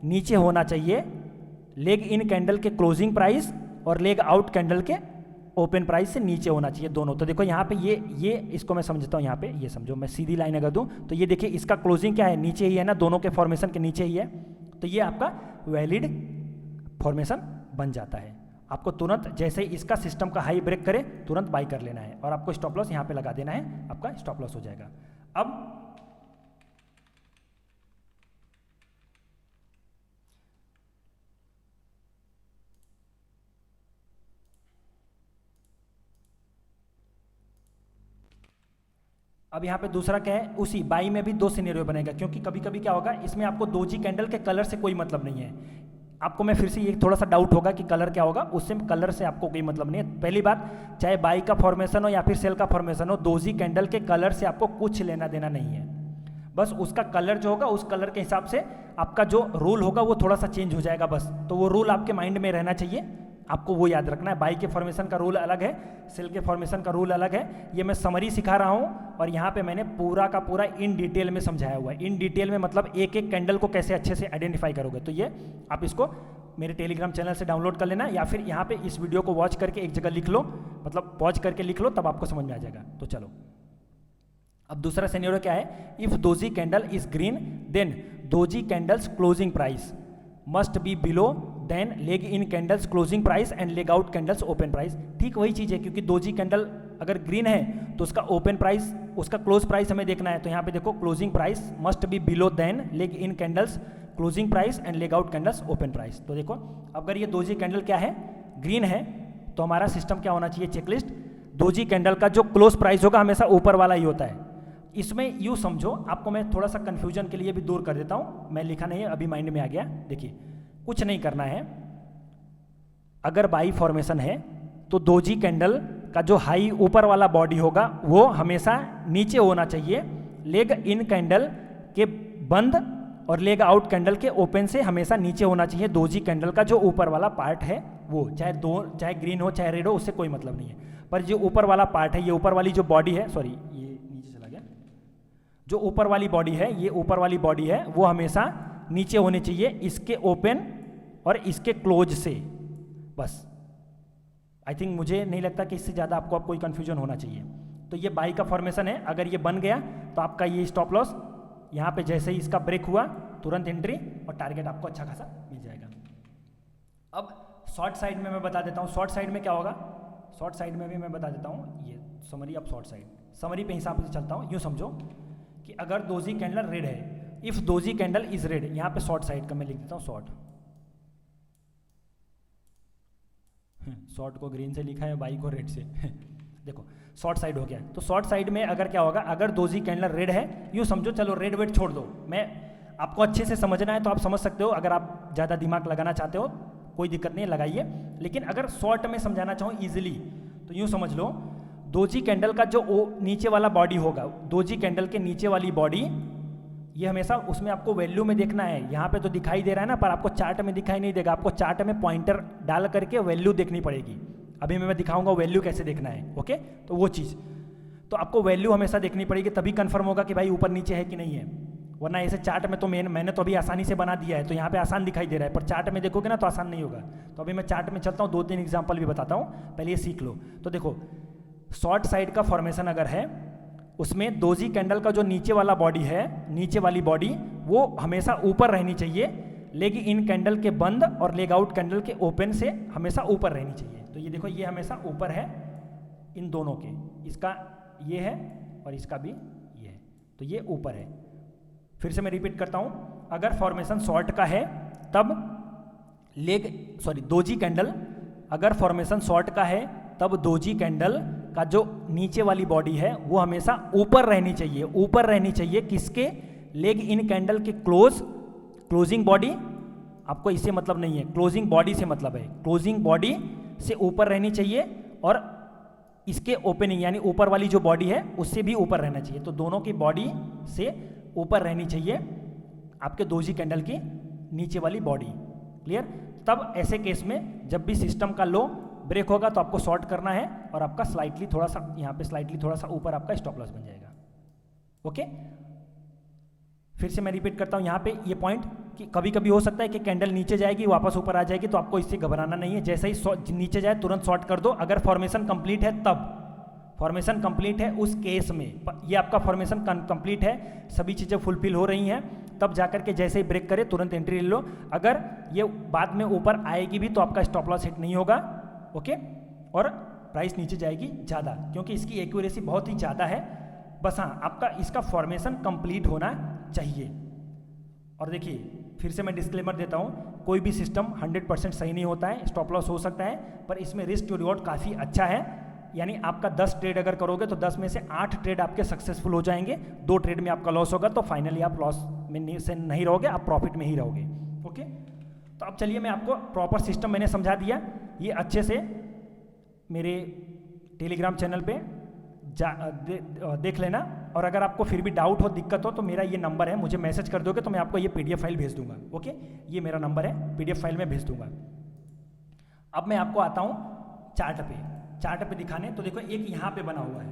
नीचे होना चाहिए लेग इन कैंडल के क्लोजिंग प्राइस और लेग आउट कैंडल के ओपन प्राइस से नीचे होना चाहिए दोनों। तो देखो यहाँ पे ये इसको मैं समझता हूँ, यहाँ पे ये समझो, मैं सीधी लाइन अगर दूँ तो ये देखिए इसका क्लोजिंग क्या है, नीचे ही है ना, दोनों के फॉर्मेशन के नीचे ही है, तो ये आपका वैलिड फॉर्मेशन बन जाता है। आपको तुरंत जैसे ही इसका सिस्टम का हाई ब्रेक करे तुरंत बाई कर लेना है और आपको स्टॉप लॉस यहाँ पे लगा देना है, आपका स्टॉप लॉस हो जाएगा। अब यहाँ पे दूसरा क्या है, उसी बाई में भी 2 सिनेरियो बनेगा, क्योंकि कभी कभी क्या होगा इसमें आपको दोजी कैंडल के कलर से कोई मतलब नहीं है। आपको मैं फिर से ये थोड़ा सा डाउट होगा कि कलर क्या होगा, उससे कलर से आपको कोई मतलब नहीं है। पहली बात, चाहे बाई का फॉर्मेशन हो या फिर सेल का फॉर्मेशन हो, दोजी कैंडल के कलर से आपको कुछ लेना देना नहीं है। बस उसका कलर जो होगा उस कलर के हिसाब से आपका जो रूल होगा वो थोड़ा सा चेंज हो जाएगा बस। तो वो रूल आपके माइंड में रहना चाहिए, आपको वो याद रखना है। बाई के फॉर्मेशन का रूल अलग है, सेल के फॉर्मेशन का रूल अलग है। ये मैं समरी सिखा रहा हूँ और यहाँ पे मैंने पूरा का पूरा इन डिटेल में समझाया हुआ है। इन डिटेल में मतलब एक एक कैंडल को कैसे अच्छे से आइडेंटिफाई करोगे। तो ये आप इसको मेरे टेलीग्राम चैनल से डाउनलोड कर लेना, या फिर यहाँ पे इस वीडियो को वॉच करके एक जगह लिख लो, मतलब पॉज करके लिख लो, तब आपको समझ में आ जाएगा। तो चलो अब दूसरा सिनेरियो क्या है, if doji candle is green then doji candles closing price must be below then leg in candles closing price and leg out candles open price. ठीक वही चीज़ है, क्योंकि दोजी कैंडल अगर ग्रीन है तो उसका ओपन प्राइस, उसका क्लोज प्राइस हमें देखना है। तो यहाँ पे देखो closing price must be below then leg in candles closing price and leg out candles open price. तो देखो अगर ये दोजी कैंडल क्या है, ग्रीन है, तो हमारा सिस्टम क्या होना चाहिए, चेकलिस्ट, दोजी कैंडल का जो क्लोज प्राइस होगा हमेशा ऊपर वाला ही होता है। इसमें यूँ समझो, आपको मैं थोड़ा सा कन्फ्यूजन के लिए भी दूर कर देता हूँ, मैं लिखा नहीं है अभी माइंड में आ गया। देखिए कुछ नहीं करना है, अगर बाई फॉर्मेशन है तो दोजी कैंडल का जो हाई ऊपर वाला बॉडी होगा वो हमेशा नीचे होना चाहिए लेग इन कैंडल के बंद और लेग आउट कैंडल के ओपन से हमेशा नीचे होना चाहिए दोजी कैंडल का जो ऊपर वाला पार्ट है वो, चाहे ग्रीन हो चाहे रेड हो, उससे कोई मतलब नहीं है। पर जो ऊपर वाला पार्ट है, ये ऊपर वाली जो बॉडी है, सॉरी ये नीचे चला गया, जो ऊपर वाली बॉडी है, ये ऊपर वाली बॉडी है वो हमेशा नीचे होनी चाहिए इसके ओपन और इसके क्लोज से। बस आई थिंक मुझे नहीं लगता कि इससे ज़्यादा आपको कोई कन्फ्यूजन होना चाहिए। तो ये बाई का फॉर्मेशन है, अगर ये बन गया तो आपका ये स्टॉप लॉस यहाँ पे जैसे ही इसका ब्रेक हुआ तुरंत एंट्री और टारगेट आपको अच्छा खासा मिल जाएगा। अब शॉर्ट साइड में मैं बता देता हूँ, शॉर्ट साइड में क्या होगा, शॉर्ट साइड में भी मैं बता देता हूँ। ये summary of short side, summary पे हिसाब से चलता हूँ। यूँ समझो कि अगर दोजी कैंडल रेड है, if doji candle is red, यहाँ पे शॉर्ट साइड का मैं लिख देता हूँ शॉर्ट, शॉर्ट को ग्रीन से लिखा है, बाई को रेड से देखो शॉर्ट साइड हो गया। तो शॉर्ट साइड में अगर क्या होगा, अगर दोजी कैंडल रेड है, यूँ समझो, चलो रेड वेट छोड़ दो, मैं आपको अच्छे से समझना है तो आप समझ सकते हो, अगर आप ज़्यादा दिमाग लगाना चाहते हो कोई दिक्कत नहीं है, लगाइए। लेकिन अगर शॉर्ट में समझाना चाहो ईजिली तो यूँ समझ लो, दोजी कैंडल का जो नीचे वाला बॉडी होगा, दोजी कैंडल के नीचे वाली बॉडी, ये हमेशा उसमें आपको वैल्यू में देखना है। यहाँ पे तो दिखाई दे रहा है ना, पर आपको चार्ट में दिखाई नहीं देगा, आपको चार्ट में पॉइंटर डाल करके वैल्यू देखनी पड़ेगी। अभी मैं दिखाऊंगा वैल्यू कैसे देखना है, ओके। तो वो चीज़ तो आपको वैल्यू हमेशा देखनी पड़ेगी, तभी कंफर्म होगा कि भाई ऊपर नीचे है कि नहीं है। वरना ऐसे चार्ट में तो मैंने तो अभी आसानी से बना दिया है, तो यहाँ पे आसान दिखाई दे रहा है, पर चार्ट में देखोगे ना तो आसान नहीं होगा। तो अभी मैं चार्ट में चलता हूँ, 2-3 एग्जाम्पल भी बताता हूँ, पहले ये सीख लो। तो देखो शॉर्ट साइड का फॉर्मेशन अगर है, उसमें दोजी कैंडल का जो नीचे वाला बॉडी है, नीचे वाली बॉडी वो हमेशा ऊपर रहनी चाहिए, लेग इन कैंडल के बंद और लेग आउट कैंडल के ओपन से हमेशा ऊपर रहनी चाहिए। तो ये देखो ये हमेशा ऊपर है इन दोनों के, इसका ये है और इसका भी ये है, तो ये ऊपर है। फिर से मैं रिपीट करता हूँ, अगर फॉर्मेशन शॉर्ट का है तब दोजी कैंडल, अगर फॉर्मेशन शॉर्ट का है तब दोजी कैंडल का जो नीचे वाली बॉडी है वो हमेशा ऊपर रहनी चाहिए। ऊपर रहनी चाहिए किसके, लेग इन कैंडल के क्लोजिंग बॉडी, आपको इससे मतलब नहीं है, क्लोजिंग बॉडी से मतलब है, क्लोजिंग बॉडी से ऊपर रहनी चाहिए और इसके ओपनिंग यानी ऊपर वाली जो बॉडी है उससे भी ऊपर रहना चाहिए। तो दोनों की बॉडी से ऊपर रहनी चाहिए आपके दोजी कैंडल की नीचे वाली बॉडी, क्लियर। तब ऐसे केस में जब भी सिस्टम का लो ब्रेक होगा तो आपको शॉर्ट करना है और आपका स्लाइटली थोड़ा सा यहाँ पे स्लाइटली थोड़ा सा ऊपर आपका स्टॉप लॉस बन जाएगा, ओके। फिर से मैं रिपीट करता हूँ यहाँ पे ये पॉइंट कि कभी कभी हो सकता है कि कैंडल नीचे जाएगी वापस ऊपर आ जाएगी, तो आपको इससे घबराना नहीं है, जैसे ही नीचे जाए तुरंत शॉर्ट कर दो। अगर फॉर्मेशन कंप्लीट है तब, फॉर्मेशन कंप्लीट है उस केस में, ये आपका फॉर्मेशन कंप्लीट है, सभी चीज़ें फुलफिल हो रही हैं, तब जाकर के जैसे ही ब्रेक करे तुरंत एंट्री ले लो। अगर ये बाद में ऊपर आएगी भी तो आपका स्टॉप लॉस हिट नहीं होगा, ओके, और प्राइस नीचे जाएगी ज़्यादा, क्योंकि इसकी एक्यूरेसी बहुत ही ज़्यादा है। बस हाँ, आपका इसका फॉर्मेशन कंप्लीट होना चाहिए। और देखिए फिर से मैं डिस्क्लेमर देता हूँ, कोई भी सिस्टम 100% सही नहीं होता है, स्टॉप लॉस हो सकता है, पर इसमें रिस्क टू रिवॉर्ड काफ़ी अच्छा है। यानी आपका 10 ट्रेड अगर करोगे तो 10 में से 8 ट्रेड आपके सक्सेसफुल हो जाएंगे, 2 ट्रेड में आपका लॉस होगा, तो फाइनली आप लॉस में नहीं रहोगे, आप प्रॉफिट में ही रहोगे, ओके। तो अब चलिए मैं आपको प्रॉपर सिस्टम मैंने समझा दिया, ये अच्छे से मेरे टेलीग्राम चैनल पे देख लेना। और अगर आपको फिर भी डाउट हो, दिक्कत हो, तो मेरा ये नंबर है, मुझे मैसेज कर दोगे तो मैं आपको ये PDF फाइल भेज दूंगा, ओके। ये मेरा नंबर है, PDF फाइल में भेज दूंगा। अब मैं आपको आता हूँ चार्ट पे दिखाने। तो देखो एक यहाँ पे बना हुआ है,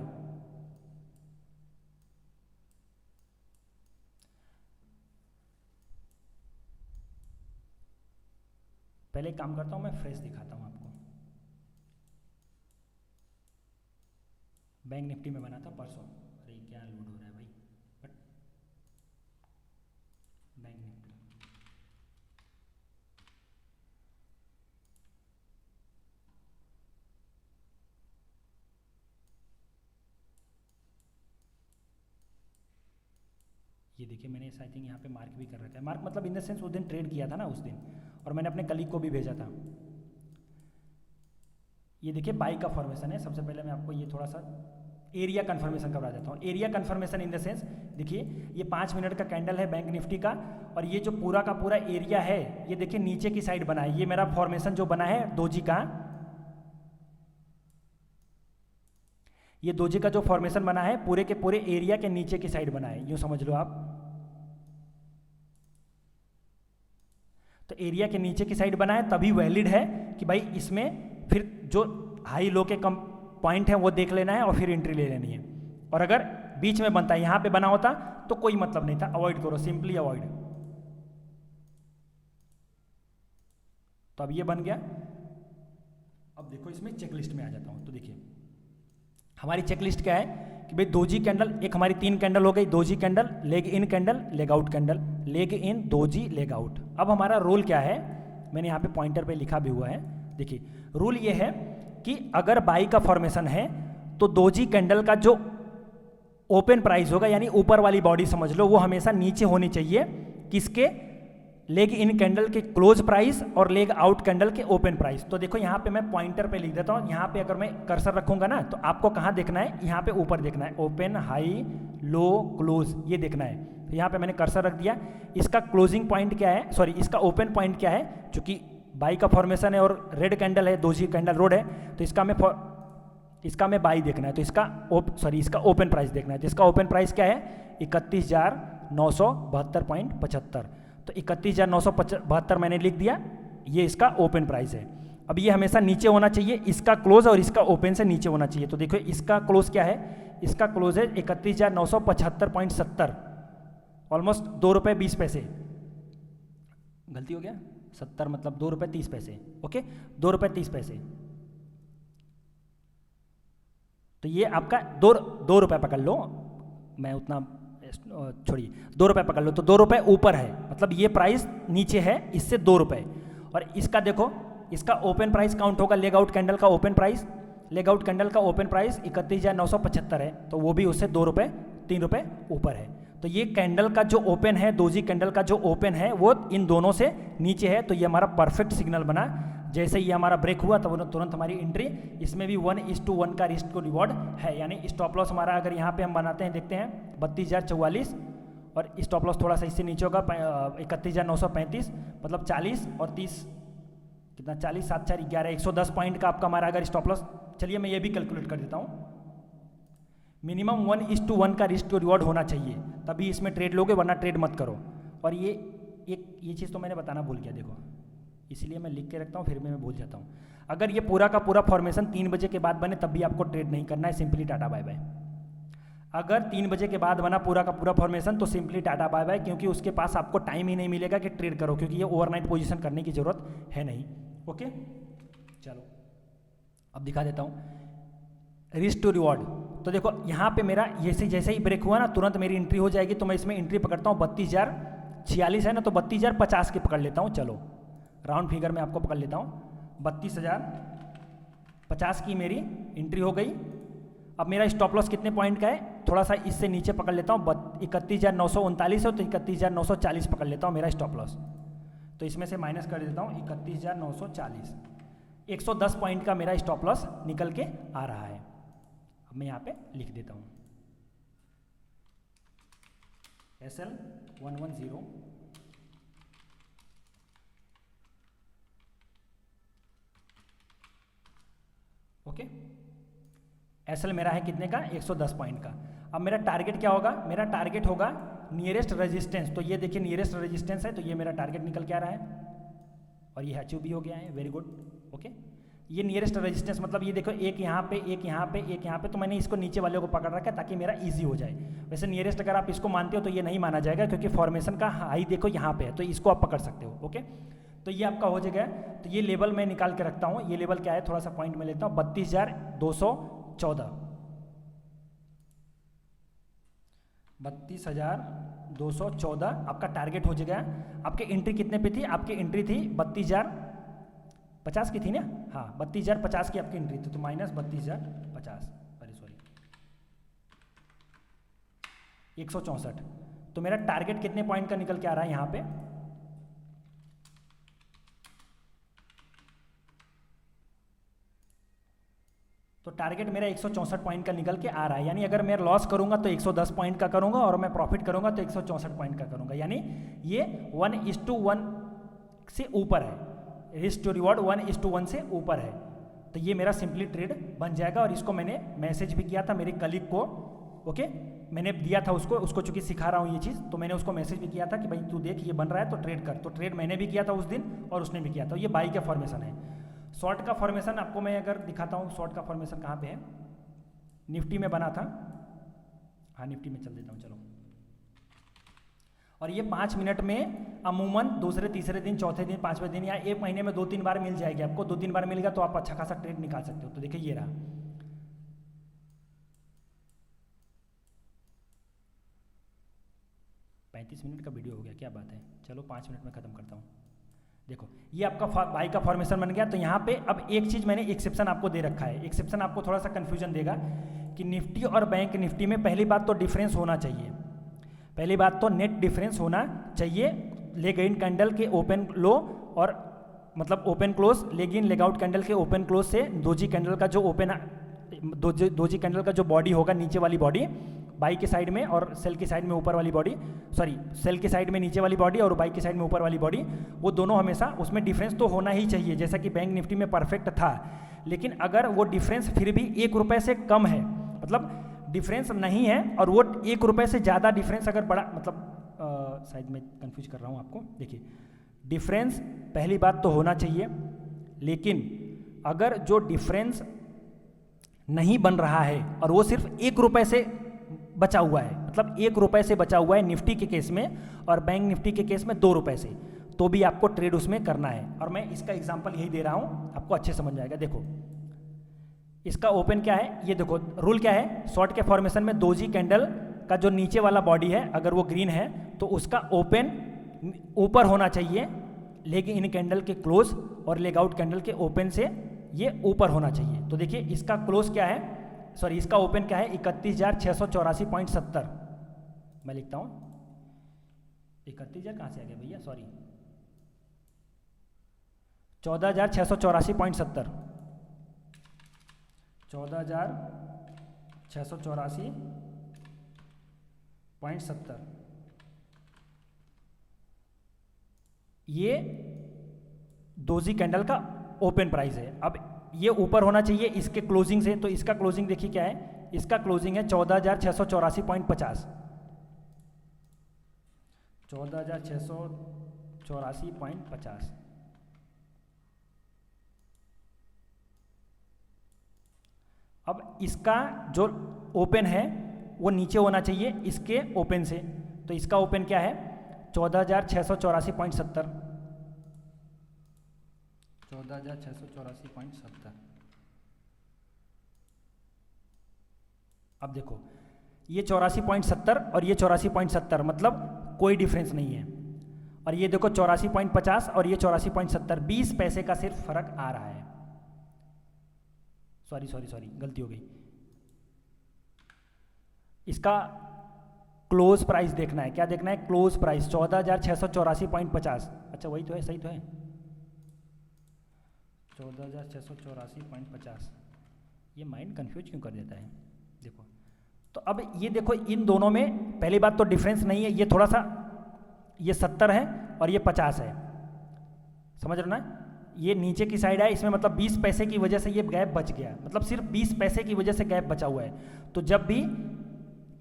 पहले एक काम करता हूँ, मैं फ्रेश दिखाता हूँ आपको। बैंक निफ्टी में बना था परसों, अरे क्या लोड हो रहा है भाई, बट बैंक निफ्टी ये देखिए, मैंने आई थिंक यहाँ पे मार्क भी कर रखा है, मार्क मतलब इन द सेंस उस दिन ट्रेड किया था ना उस दिन, और मैंने अपने कलीग को भी भेजा था। ये देखिए बाई का फॉर्मेशन है। सबसे पहले मैं आपको ये थोड़ा सा एरिया कन्फर्मेशन करवा देता हूँ। Area confirmation in the sense, देखिए ये 5 मिनट का कैंडल है बैंक निफ्टी का, और ये जो पूरा का पूरा एरिया है ये देखिए नीचे की साइड बना है। ये मेरा फॉर्मेशन जो बना है दोजी का, ये दोजी का जो फॉर्मेशन बना है पूरे के पूरे एरिया के नीचे की साइड बना है, यूँ समझ लो आप। तो एरिया के नीचे की साइड बना है तभी वैलिड है कि भाई इसमें फिर जो हाई लो के कम पॉइंट है वो देख लेना है और फिर एंट्री ले लेनी है। और अगर बीच में बनता है, यहाँ पे बना होता तो कोई मतलब नहीं था, अवॉइड करो, सिंपली अवॉइड। तो अब ये बन गया। अब देखो इसमें चेकलिस्ट में आ जाता हूँ। तो देखिए हमारी चेकलिस्ट क्या है कि भाई दोजी कैंडल, एक हमारी 3 कैंडल हो गई, doji candle, leg in candle, leg out candle, leg in, doji, leg out. अब हमारा रूल क्या है, मैंने यहाँ पे पॉइंटर पे लिखा भी हुआ है, देखिए रूल ये है कि अगर बाई का फॉर्मेशन है तो दोजी कैंडल का जो ओपन प्राइस होगा, यानी ऊपर वाली बॉडी समझ लो, वो हमेशा नीचे होनी चाहिए किसके, लेग इन कैंडल के क्लोज प्राइस और लेग आउट कैंडल के ओपन प्राइस। तो देखो यहाँ पे मैं पॉइंटर पे लिख देता हूँ, यहाँ पे अगर मैं कर्सर रखूंगा ना तो आपको कहाँ देखना है, यहाँ पे ऊपर देखना है, ओपन, हाई, लो, क्लोज, ये देखना है। तो यहाँ पे मैंने कर्सर रख दिया। इसका क्लोजिंग पॉइंट क्या है, सॉरी इसका ओपन पॉइंट क्या है, चूंकि बाई का फॉर्मेशन है और रेड कैंडल है, दोजी कैंडल रोड है, तो इसका मैं बाई देखना है, तो इसका ओपन प्राइस देखना है। तो इसका ओपन प्राइस क्या है, 31,972.75। तो 31,972 मैंने लिख दिया, ये इसका ओपन प्राइस है। अब ये हमेशा नीचे होना चाहिए, इसका क्लोज और इसका ओपन से नीचे होना चाहिए। तो देखो इसका क्लोज क्या है, इसका क्लोज है 31,975.70, ऑलमोस्ट 2 रुपये 20 पैसे, गलती हो गया, 70 मतलब 2 रुपये 30 पैसे, ओके, 2 रुपये 30 पैसे। तो ये आपका 2 रुपये पकड़ लो, मैं उतना छोड़िए, 2 रुपये पकड़ लो, तो 2 रुपये ऊपर है, मतलब ये प्राइस नीचे है इससे 2 रुपये। और इसका देखो, इसका ओपन प्राइस काउंट होगा, लेग आउट कैंडल का open price, leg out candle का ओपन प्राइस 31,975 है, तो वो भी उससे 2 रुपये 3 रुपये ऊपर है। तो ये कैंडल का जो ओपन है, दोजी कैंडल का जो ओपन है वो इन दोनों से नीचे है, तो ये हमारा परफेक्ट सिग्नल बना। जैसे ही हमारा ब्रेक हुआ तो तुरंत हमारी एंट्री, इसमें भी 1:1 का रिस्क को रिवॉर्ड है, यानी स्टॉप लॉस हमारा अगर यहाँ पे हम बनाते हैं, देखते हैं 32,044, और स्टॉप लॉस थोड़ा सा इससे नीचे होगा 31,935, मतलब 40 और 30 कितना, 40 7 4 11, 110 पॉइंट का आपका हमारा अगर स्टॉप लॉस, चलिए मैं ये भी कैलकुलेट कर देता हूँ, मिनिमम 1:1 का रिस्क टू रिवॉर्ड होना चाहिए, तभी इसमें ट्रेड लोगे, वरना ट्रेड मत करो। और ये चीज़ तो मैंने बताना भूल गया, देखो इसलिए मैं लिख के रखता हूँ, फिर मैं भूल जाता हूँ। अगर ये पूरा का पूरा फॉर्मेशन 3 बजे के बाद बने तब भी आपको ट्रेड नहीं करना है, सिंपली टाटा बाय बाय। अगर 3 बजे के बाद बना पूरा का पूरा फॉर्मेशन तो सिंपली टाटा बाय बाय, क्योंकि उसके पास आपको टाइम ही नहीं मिलेगा कि ट्रेड करो, क्योंकि ये ओवरनाइट पोजीशन करने की जरूरत है नहीं। ओके, चलो अब दिखा देता हूँ रिस्क टू रिवॉर्ड। तो देखो यहाँ पे मेरा जैसे ही ब्रेक हुआ ना, तुरंत मेरी एंट्री हो जाएगी, तो मैं इसमें एंट्री पकड़ता हूँ 32,046 है ना, तो 32,050 की पकड़ लेता हूँ। चलो राउंड फिगर में आपको पकड़ लेता हूँ, 32,050 की मेरी एंट्री हो गई। अब मेरा स्टॉप लॉस कितने पॉइंट का है, थोड़ा सा इससे नीचे पकड़ लेता हूँ, 31,939 है, तो 31,940 पकड़ लेता हूँ मेरा स्टॉप लॉस। तो इसमें से माइनस कर देता हूँ 31,940, 110 पॉइंट का मेरा स्टॉप लॉस निकल के आ रहा है। अब मैं यहाँ पे लिख देता हूँ SL110 ओके। SL मेरा है कितने का, 110 पॉइंट का। अब मेरा टारगेट क्या होगा, मेरा टारगेट होगा नियरेस्ट रेजिस्टेंस। तो ये देखिए नियरेस्ट रेजिस्टेंस है, तो ये मेरा टारगेट निकल के आ रहा है और ये अचीव भी हो गया है, वेरी गुड। ओके, ये नियरेस्ट रेजिस्टेंस मतलब ये देखो, एक यहाँ पे, एक यहाँ पे, एक यहाँ पे, तो मैंने इसको नीचे वाले को पकड़ रखा है ताकि मेरा इजी हो जाए। वैसे नियरेस्ट अगर आप इसको मानते हो तो ये नहीं माना जाएगा, क्योंकि फॉर्मेशन का हाई देखो यहाँ पे है, तो इसको आप पकड़ सकते हो। ओके, तो ये आपका हो जाएगा। तो ये लेवल मैं निकाल के रखता हूँ, ये लेवल क्या है, थोड़ा सा पॉइंट में लेता हूँ, 32,214, 32,214 आपका टारगेट हो जाएगा। आपकी एंट्री कितने पे थी, आपकी एंट्री थी 32,050 की थी ना, हाँ 32,050 की आपकी एंट्री थी, तो माइनस 32,050, सॉरी 164। तो मेरा टारगेट कितने पॉइंट का निकल के आ रहा है यहाँ पे, तो टारगेट मेरा 164 पॉइंट का निकल के आ रहा है। यानी अगर मैं लॉस करूंगा तो 110 पॉइंट का करूंगा, और मैं प्रॉफिट करूंगा तो 164 पॉइंट का करूंगा। यानी ये 1:1 से ऊपर है, रिस्क टू रिवॉर्ड 1:1 से ऊपर है। तो ये मेरा सिंपली ट्रेड बन जाएगा। और इसको मैंने मैसेज भी किया था मेरे कलीग को ओके, मैंने दिया था उसको चूंकि सिखा रहा हूँ ये चीज़, तो मैंने उसको मैसेज भी किया था कि भाई तू देख ये बन रहा है तो ट्रेड कर। तो ट्रेड मैंने भी किया था उस दिन और उसने भी किया था। ये बाई का फॉर्मेशन है। शॉर्ट का फॉर्मेशन आपको मैं अगर दिखाता हूँ, शॉर्ट का फॉर्मेशन कहाँ पे है, निफ्टी में बना था। हाँ निफ्टी में चल देता हूँ चलो। और ये 5 मिनट में अमूमन दूसरे तीसरे दिन चौथे दिन पाँचवें दिन या एक महीने में 2-3 बार मिल जाएगी आपको। 2-3 बार मिलेगा तो आप अच्छा खासा ट्रेड निकाल सकते हो। तो देखिए ये रहा, पैंतीस मिनट का वीडियो हो गया, क्या बात है। चलो 5 मिनट में ख़त्म करता हूँ। देखो ये आपका बाई का फॉर्मेशन बन गया। तो यहाँ पे अब एक चीज़ मैंने एक्सेप्शन आपको दे रखा है। एक्सेप्शन आपको थोड़ा सा कन्फ्यूजन देगा कि निफ्टी और बैंक निफ्टी में पहली बात तो डिफरेंस होना चाहिए। पहली बात तो नेट डिफरेंस होना चाहिए लेग इन कैंडल के ओपन लो और मतलब open close, leg in leg out candle के ओपन क्लोज से दोजी कैंडल का जो ओपन दोजी कैंडल का जो बॉडी होगा, नीचे वाली बॉडी बाई के साइड में और सेल की साइड में ऊपर वाली बॉडी, सॉरी सेल की साइड में नीचे वाली बॉडी और बाई की साइड में ऊपर वाली बॉडी, वो दोनों हमेशा उसमें डिफरेंस तो होना ही चाहिए। जैसा कि बैंक निफ्टी में परफेक्ट था, लेकिन अगर वो डिफरेंस फिर भी 1 रुपये से कम है, मतलब डिफरेंस नहीं है और वो 1 रुपये से ज़्यादा डिफरेंस अगर बड़ा, मतलब शायद मैं कंफ्यूज कर रहा हूँ आपको। देखिए डिफरेंस पहली बात तो होना चाहिए, लेकिन अगर जो डिफरेंस नहीं बन रहा है और वो सिर्फ 1 रुपये से बचा हुआ है, मतलब 1 रुपये से बचा हुआ है निफ्टी के केस में और बैंक निफ्टी के केस में 2 रुपये से, तो भी आपको ट्रेड उसमें करना है। और मैं इसका एग्जांपल यही दे रहा हूँ, आपको अच्छे समझ जाएगा। देखो इसका ओपन क्या है, ये देखो रूल क्या है, शॉर्ट के फॉर्मेशन में दोजी कैंडल का जो नीचे वाला बॉडी है अगर वो ग्रीन है तो उसका ओपन ऊपर होना चाहिए लेग इन कैंडल के क्लोज और लेग आउट कैंडल के ओपन से ये ऊपर होना चाहिए। तो देखिए इसका क्लोज क्या है, सॉरी इसका ओपन क्या है, 31,684.70। मैं लिखता हूँ 31,000 कहाँ से आ गया भैया, सॉरी 14,684.70, 14,684.70 ये दोजी कैंडल का ओपन प्राइस है। अब ये ऊपर होना चाहिए इसके क्लोजिंग से, तो इसका क्लोजिंग देखिए क्या है, इसका क्लोजिंग है 14,684.50, 14,684.50। अब इसका जो ओपन है वो नीचे होना चाहिए इसके ओपन से, तो इसका ओपन क्या है 14,684.70, 14,684.70। अब देखो ये 84.70 और ये 84.70, मतलब कोई डिफरेंस नहीं है। और ये देखो 84.50 और ये 84.70, 20 पैसे का सिर्फ फर्क आ रहा है। सॉरी गलती हो गई। इसका क्लोज प्राइस देखना है, क्या देखना है, क्लोज प्राइस 14,684.50। अच्छा वही तो है, सही तो है 14,684.50। ये माइंड कंफ्यूज क्यों कर देता है। देखो तो अब ये देखो इन दोनों में पहली बात तो डिफरेंस नहीं है, ये थोड़ा सा ये 70 है और ये 50 है, समझ रहे ना। ये नीचे की साइड है, इसमें मतलब 20 पैसे की वजह से ये गैप बच गया, मतलब सिर्फ 20 पैसे की वजह से गैप बचा हुआ है। तो जब भी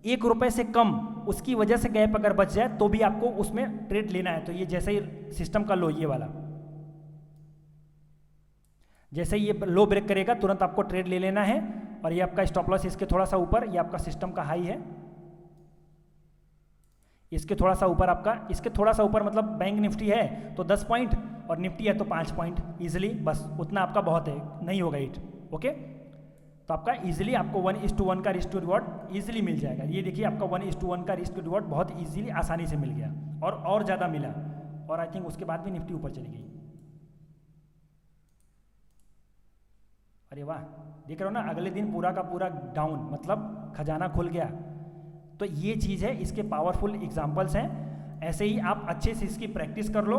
1 रुपये से कम उसकी वजह से गैप अगर बच जाए तो भी आपको उसमें ट्रेड लेना है। तो ये जैसे ही सिस्टम का लो, ये वाला जैसे ये लो ब्रेक करेगा तुरंत आपको ट्रेड ले लेना है। और ये आपका स्टॉप लॉस इसके थोड़ा सा ऊपर, ये आपका सिस्टम का हाई है, इसके थोड़ा सा ऊपर आपका, इसके थोड़ा सा ऊपर मतलब बैंक निफ्टी है तो 10 पॉइंट और निफ्टी है तो 5 पॉइंट इजीली, बस उतना आपका बहुत है, नहीं होगा हिट। ओके तो आपका इजीली आपको 1:1 का रिस्क टू रिवॉर्ड इजीली मिल जाएगा। ये देखिए आपका 1:1 का रिस्क टू रिवॉर्ड बहुत इजीली आसानी से मिल गया और ज़्यादा मिला। और आई थिंक उसके बाद भी निफ्टी ऊपर चली गई। अरे वाह, देख रहे हो ना, अगले दिन पूरा का पूरा डाउन, मतलब खजाना खुल गया। तो ये चीज़ है, इसके पावरफुल एग्जाम्पल्स हैं। ऐसे ही आप अच्छे से इसकी प्रैक्टिस कर लो।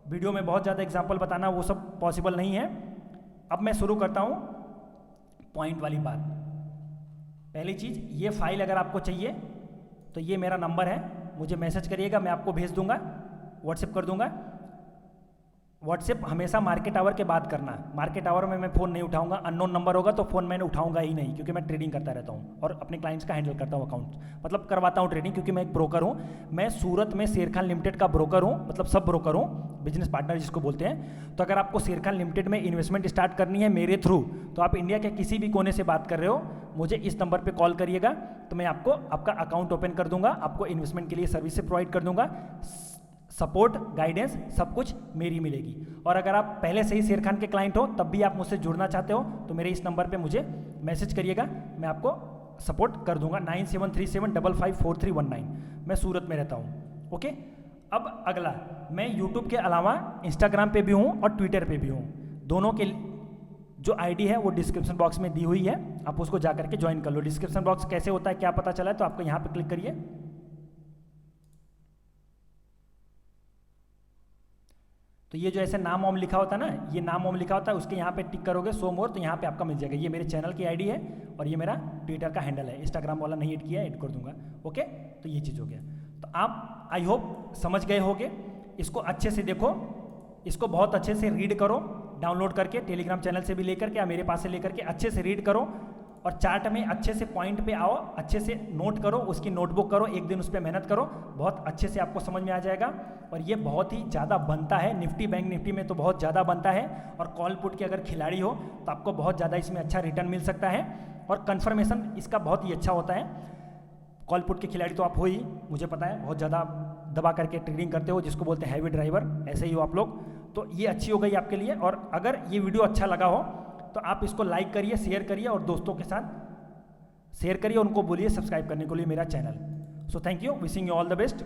वीडियो में बहुत ज़्यादा एग्जाम्पल बताना वो सब पॉसिबल नहीं है। अब मैं शुरू करता हूँ पॉइंट वाली बात। पहली चीज़, ये फाइल अगर आपको चाहिए तो ये मेरा नंबर है, मुझे मैसेज करिएगा, मैं आपको भेज दूंगा, व्हाट्सएप कर दूंगा। व्हाट्सएप हमेशा मार्केट आवर के बाद करना। मार्केट आवर में मैं फ़ोन नहीं उठाऊंगा, अननोन नंबर होगा तो फ़ोन मैंने उठाऊंगा ही नहीं, क्योंकि मैं ट्रेडिंग करता रहता हूं और अपने क्लाइंट्स का हैंडल करता हूं, अकाउंट मतलब करवाता हूं ट्रेडिंग, क्योंकि मैं एक ब्रोकर हूं। मैं सूरत में शेर खान लिमिटेड का ब्रोकर हूं, मतलब सब ब्रोकर हूं, बिजनेस पार्टनर जिसको बोलते हैं। तो अगर आपको शेर खान लिमिटेड में इन्वेस्टमेंट स्टार्ट करनी है मेरे थ्रू, तो आप इंडिया के किसी भी कोने से बात कर रहे हो, मुझे इस नंबर पर कॉल करिएगा, तो मैं आपको आपका अकाउंट ओपन कर दूंगा, आपको इन्वेस्टमेंट के लिए सर्विसेज प्रोवाइड कर दूंगा, सपोर्ट गाइडेंस सब कुछ मेरी मिलेगी। और अगर आप पहले से ही शेर खान के क्लाइंट हो, तब भी आप मुझसे जुड़ना चाहते हो, तो मेरे इस नंबर पे मुझे मैसेज करिएगा, मैं आपको सपोर्ट कर दूंगा। 9737554319। मैं सूरत में रहता हूँ। ओके, अब अगला, मैं यूट्यूब के अलावा इंस्टाग्राम पे भी हूँ और ट्विटर पे भी हूँ। दोनों के जो आईडी है वो डिस्क्रिप्शन बॉक्स में दी हुई है, आप उसको जा करके ज्वाइन कर लो। डिस्क्रिप्शन बॉक्स कैसे होता है, क्या पता चला है, तो आपको यहाँ पर क्लिक करिए। तो ये जो ऐसे नाम वाम लिखा होता है ना, ये नाम वाम लिखा होता है, उसके यहाँ पे टिक करोगे शो मोर, तो यहाँ पे आपका मिल जाएगा। ये मेरे चैनल की आईडी है और ये मेरा ट्विटर का हैंडल है। इंस्टाग्राम वाला नहीं ऐड किया है, ऐड कर दूंगा। ओके, तो ये चीज़ हो गया। तो आप आई होप समझ गए होगे। इसको अच्छे से देखो, इसको बहुत अच्छे से रीड करो, डाउनलोड करके टेलीग्राम चैनल से भी लेकर के या मेरे पास से लेकर के अच्छे से रीड करो, और चार्ट में अच्छे से पॉइंट पे आओ, अच्छे से नोट करो, उसकी नोटबुक करो, एक दिन उस पर मेहनत करो, बहुत अच्छे से आपको समझ में आ जाएगा। और ये बहुत ही ज़्यादा बनता है, निफ्टी बैंक निफ्टी में तो बहुत ज़्यादा बनता है, और कॉल पुट के अगर खिलाड़ी हो तो आपको बहुत ज़्यादा इसमें अच्छा रिटर्न मिल सकता है, और कन्फर्मेशन इसका बहुत ही अच्छा होता है। कॉल पुट के खिलाड़ी तो आप हो ही, मुझे पता है, बहुत ज़्यादा दबा करके ट्रेडिंग करते हो, जिसको बोलते हैं हैवी ड्राइवर, ऐसे ही हो आप लोग। तो ये अच्छी हो गई आपके लिए। और अगर ये वीडियो अच्छा लगा हो तो आप इसको लाइक करिए, शेयर करिए, और दोस्तों के साथ शेयर करिए, उनको बोलिए सब्सक्राइब करने के लिए मेरा channel. So thank you, wishing you all the best.